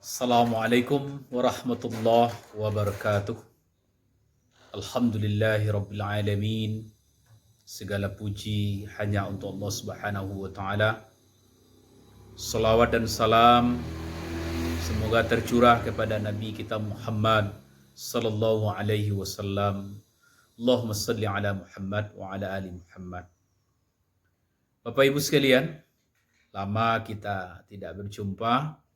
Assalamualaikum warahmatullahi wabarakatuh. Alhamdulillahi rabbil alamin. Segala puji hanya untuk Allah Subhanahu wa taala. Salawat dan salam semoga tercurah kepada Nabi kita Muhammad sallallahu alaihi wasallam. Allahumma salli ala Muhammad wa ala ali Muhammad. Bapak Ibu sekalian, lama kita tidak berjumpa.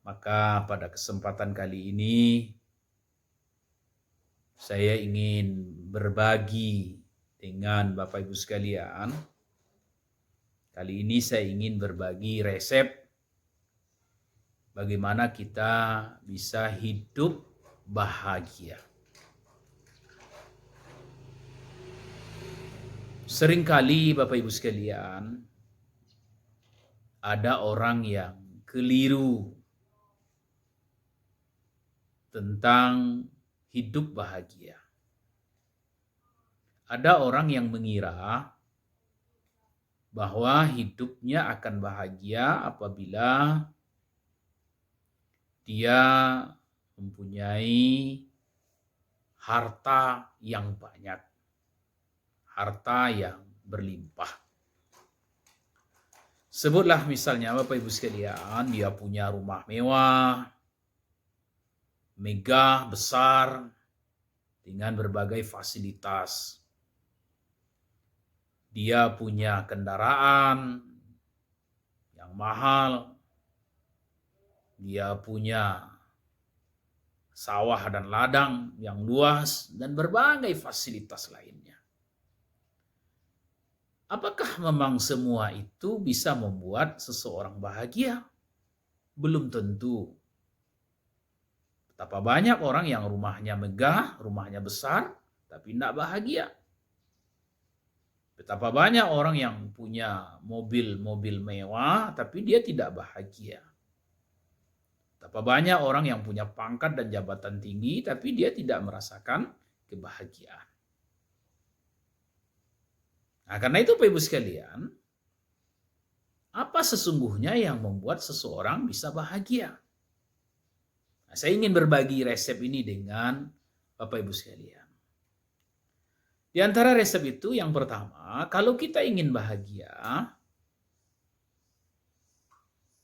Maka pada kesempatan kali ini saya ingin berbagi dengan Bapak Ibu sekalian. Kali ini saya ingin berbagi resep bagaimana kita bisa hidup bahagia. Seringkali Bapak Ibu sekalian, ada orang yang keliru tentang hidup bahagia. Ada orang yang mengira bahwa hidupnya akan bahagia apabila dia mempunyai harta yang banyak, harta yang berlimpah. Sebutlah misalnya Bapak Ibu sekalian, dia punya rumah mewah, megah, besar, dengan berbagai fasilitas. Dia punya kendaraan yang mahal. Dia punya sawah dan ladang yang luas dan berbagai fasilitas lainnya. Apakah memang semua itu bisa membuat seseorang bahagia? Belum tentu. Betapa banyak orang yang rumahnya megah, rumahnya besar, tapi tidak bahagia. Betapa banyak orang yang punya mobil-mobil mewah, tapi dia tidak bahagia. Betapa banyak orang yang punya pangkat dan jabatan tinggi, tapi dia tidak merasakan kebahagiaan. Nah, karena itu Bapak Ibu sekalian, apa sesungguhnya yang membuat seseorang bisa bahagia? Nah, saya ingin berbagi resep ini dengan Bapak Ibu sekalian. Di antara resep itu yang pertama, kalau kita ingin bahagia,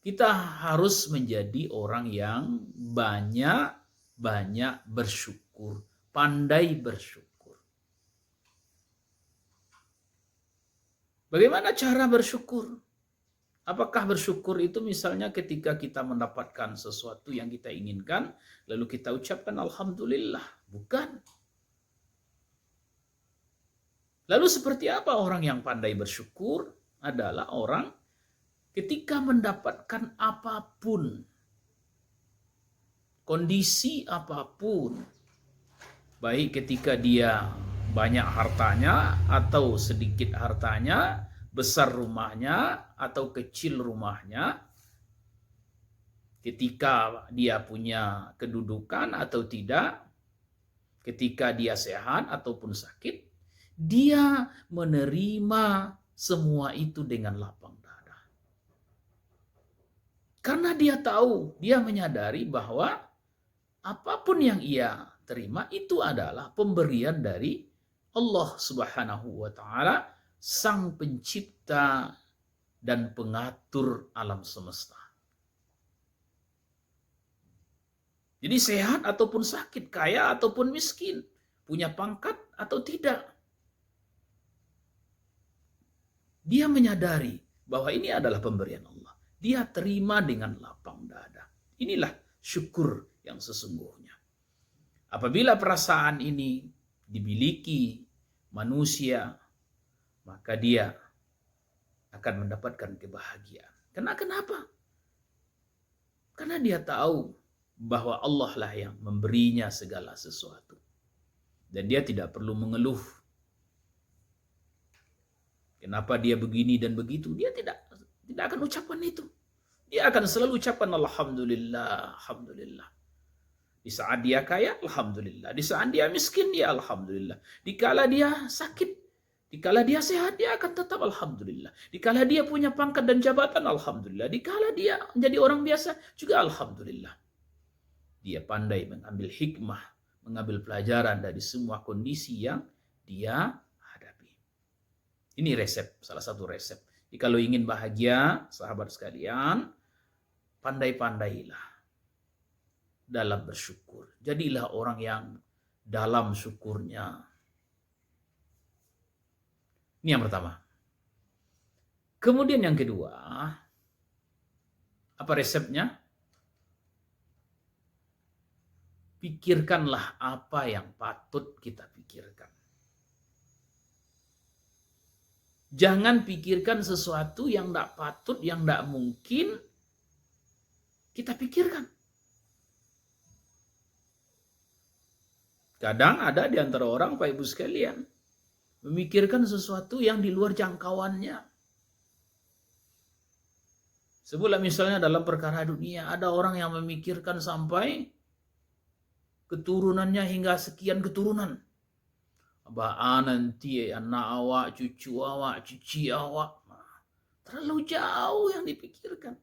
kita harus menjadi orang yang banyak bersyukur, pandai bersyukur. Bagaimana cara bersyukur? Apakah bersyukur itu misalnya ketika kita mendapatkan sesuatu yang kita inginkan, lalu kita ucapkan Alhamdulillah? Bukan. Lalu seperti apa orang yang pandai bersyukur? Adalah orang ketika mendapatkan apapun, kondisi apapun, baik ketika dia banyak hartanya atau sedikit hartanya, besar rumahnya atau kecil rumahnya, ketika dia punya kedudukan atau tidak, ketika dia sehat ataupun sakit, dia menerima semua itu dengan lapang dada. Karena dia tahu, dia menyadari bahwa apapun yang ia terima itu adalah pemberian dari Allah Subhanahu wa taala, Sang Pencipta dan Pengatur alam semesta. Jadi sehat ataupun sakit, kaya ataupun miskin, punya pangkat atau tidak, dia menyadari bahwa ini adalah pemberian Allah. Dia terima dengan lapang dada. Inilah syukur yang sesungguhnya. Apabila perasaan ini dimiliki manusia, maka dia akan mendapatkan kebahagiaan. Kenapa? Karena dia tahu bahwa Allah lah yang memberinya segala sesuatu. Dan dia tidak perlu mengeluh. Kenapa dia begini dan begitu? Dia tidak akan ucapkan itu. Dia akan selalu ucapkan Alhamdulillah, Alhamdulillah. Di saat dia kaya, Alhamdulillah. Di saat dia miskin, ya Alhamdulillah. Dikala dia sakit, Dikala dia sehat, dia akan tetap alhamdulillah. Dikala dia punya pangkat dan jabatan, alhamdulillah. Dikala dia menjadi orang biasa, juga alhamdulillah. Dia pandai mengambil hikmah, mengambil pelajaran dari semua kondisi yang dia hadapi. Ini resep, salah satu resep. Jadi kalau ingin bahagia, sahabat sekalian, pandai-pandailah dalam bersyukur. Jadilah orang yang dalam syukurnya. Ini yang pertama. Kemudian yang kedua, apa resepnya? Pikirkanlah apa yang patut kita pikirkan. Jangan pikirkan sesuatu yang tidak patut, yang tidak mungkin kita pikirkan. Kadang ada di antara orang, Pak Ibu sekalian, memikirkan sesuatu yang di luar jangkauannya. Sebutlah misalnya dalam perkara dunia, ada orang yang memikirkan sampai keturunannya hingga sekian keturunan. Abah nanti anak awak, cucu awak, cuci awak. Terlalu jauh yang dipikirkan.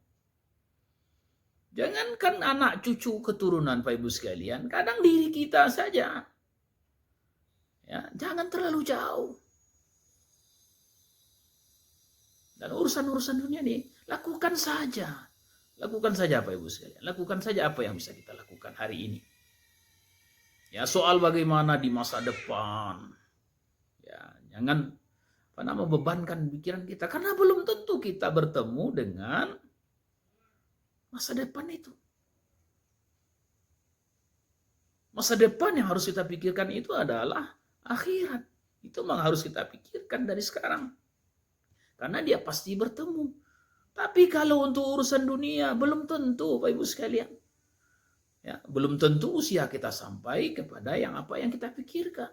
Jangankan anak cucu keturunan, Pak Ibu sekalian, kadang diri kita saja. Ya, jangan terlalu jauh. Dan urusan-urusan dunia ini, lakukan saja. Lakukan saja, Pak Ibu sekalian. Lakukan saja apa yang bisa kita lakukan hari ini. Ya, soal bagaimana di masa depan. Ya, jangan membebankan pikiran kita. Karena belum tentu kita bertemu dengan masa depan itu. Masa depan yang harus kita pikirkan itu adalah akhirat. Itu memang harus kita pikirkan dari sekarang. Karena dia pasti bertemu. Tapi kalau untuk urusan dunia, belum tentu, Bapak Ibu sekalian. Ya, belum tentu usia kita sampai kepada apa yang kita pikirkan.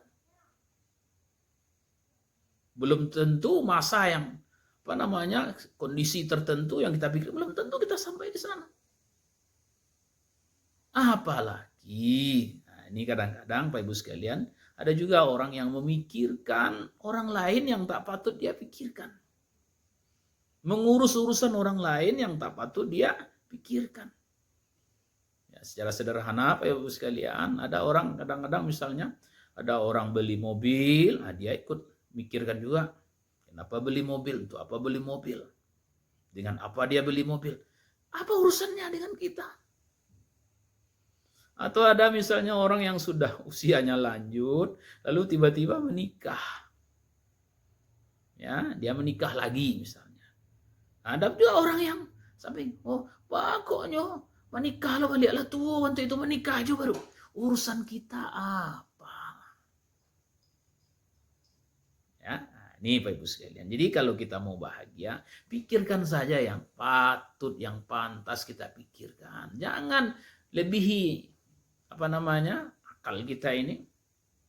Belum tentu masa yang kondisi tertentu yang kita pikir, belum tentu kita sampai di sana. Apalagi, nah ini kadang-kadang Pak Ibu sekalian, ada juga orang yang memikirkan orang lain yang tak patut dia pikirkan. Mengurus urusan orang lain yang tak patut dia pikirkan. Ya, secara sederhana Pak Ibu sekalian, ada orang kadang-kadang misalnya, ada orang beli mobil, nah dia ikut mikirkan juga, kenapa beli mobil, untuk apa beli mobil, dengan apa dia beli mobil, apa urusannya dengan kita. Atau ada misalnya orang yang sudah usianya lanjut, lalu tiba-tiba menikah. Ya, dia menikah lagi misalnya. Ada juga orang yang sampai, oh pokoknya menikah lah baliklah tua, untuk itu menikah juga baru. Urusan kita apa? Ya, ini Pak Ibu sekalian. Jadi kalau kita mau bahagia, pikirkan saja yang patut, yang pantas kita pikirkan. Jangan lebihi akal kita ini,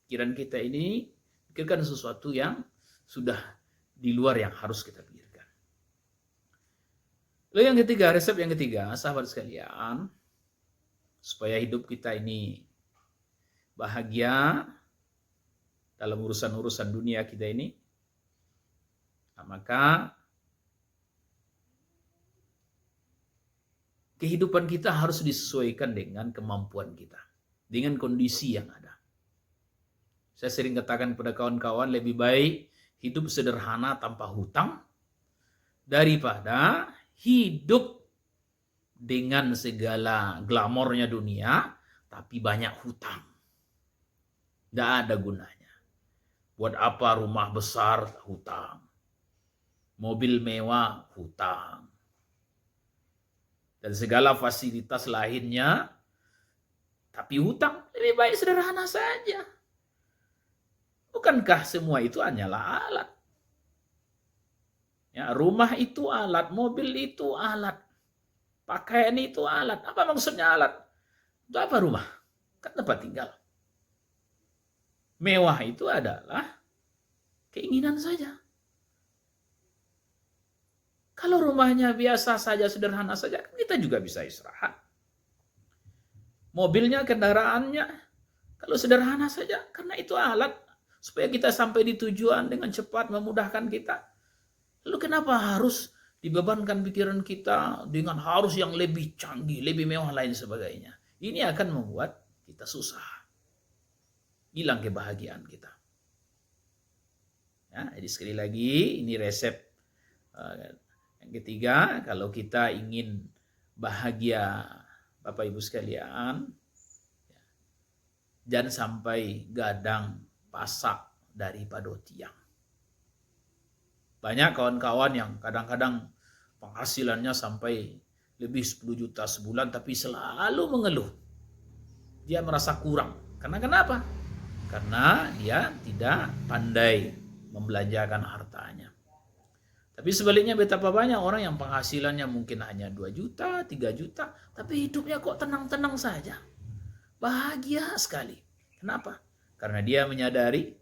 pikiran kita ini, pikirkan sesuatu yang sudah di luar yang harus kita pikirkan. Lalu yang ketiga, resep yang ketiga, sahabat sekalian, supaya hidup kita ini bahagia dalam urusan-urusan dunia kita ini, maka kehidupan kita harus disesuaikan dengan kemampuan kita, dengan kondisi yang ada. Saya sering katakan kepada kawan-kawan, lebih baik hidup sederhana tanpa hutang daripada hidup dengan segala glamornya dunia tapi banyak hutang. Tidak ada gunanya. Buat apa rumah besar hutang, mobil mewah hutang, dan segala fasilitas lainnya tapi hutang. Lebih baik sederhana saja. Bukankah semua itu hanyalah alat? Ya, rumah itu alat, mobil itu alat, pakaian itu alat. Apa maksudnya alat? Itu apa rumah? Kan tempat tinggal. Mewah itu adalah keinginan saja. Kalau rumahnya biasa saja, sederhana saja, kita juga bisa istirahat. Mobilnya, kendaraannya, kalau sederhana saja, karena itu alat. supaya kita sampai di tujuan dengan cepat, memudahkan kita. Lalu kenapa harus dibebankan pikiran kita dengan harus yang lebih canggih, lebih mewah lain sebagainya? Ini akan membuat kita susah. Hilang kebahagiaan kita. Ya, jadi sekali lagi ini resep yang ketiga, kalau kita ingin bahagia Bapak Ibu sekalian, jangan sampai gadang pasak daripada tiang. Banyak kawan-kawan yang kadang-kadang penghasilannya sampai lebih 10 juta sebulan tapi selalu mengeluh. Dia merasa kurang. Karena kenapa? Karena dia tidak pandai membelanjakan hartanya. Tapi sebaliknya betapa banyak orang yang penghasilannya mungkin hanya 2 juta, 3 juta, tapi hidupnya kok tenang-tenang saja. Bahagia sekali. Kenapa? Karena dia menyadari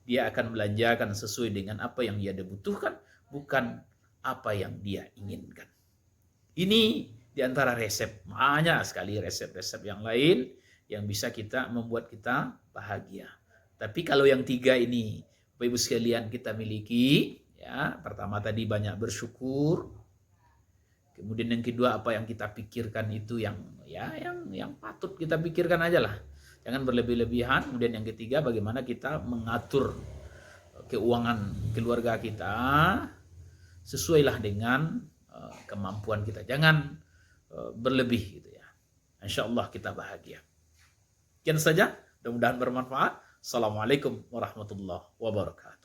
dia akan belanjakan sesuai dengan apa yang dia butuhkan, bukan apa yang dia inginkan. Ini diantara resep, banyak sekali resep-resep yang lain yang bisa kita membuat kita bahagia. Tapi kalau yang 3 ini, Bapak Ibu sekalian, kita miliki, ya, pertama tadi banyak bersyukur. Kemudian yang kedua, apa yang kita pikirkan itu yang patut kita pikirkan aja lah. Jangan berlebih-lebihan. Kemudian yang ketiga, bagaimana kita mengatur keuangan keluarga kita sesuailah dengan kemampuan kita. Jangan berlebih gitu ya. Insya Allah kita bahagia. Sekian saja, mudah-mudahan bermanfaat. Assalamualaikum warahmatullahi wabarakatuh.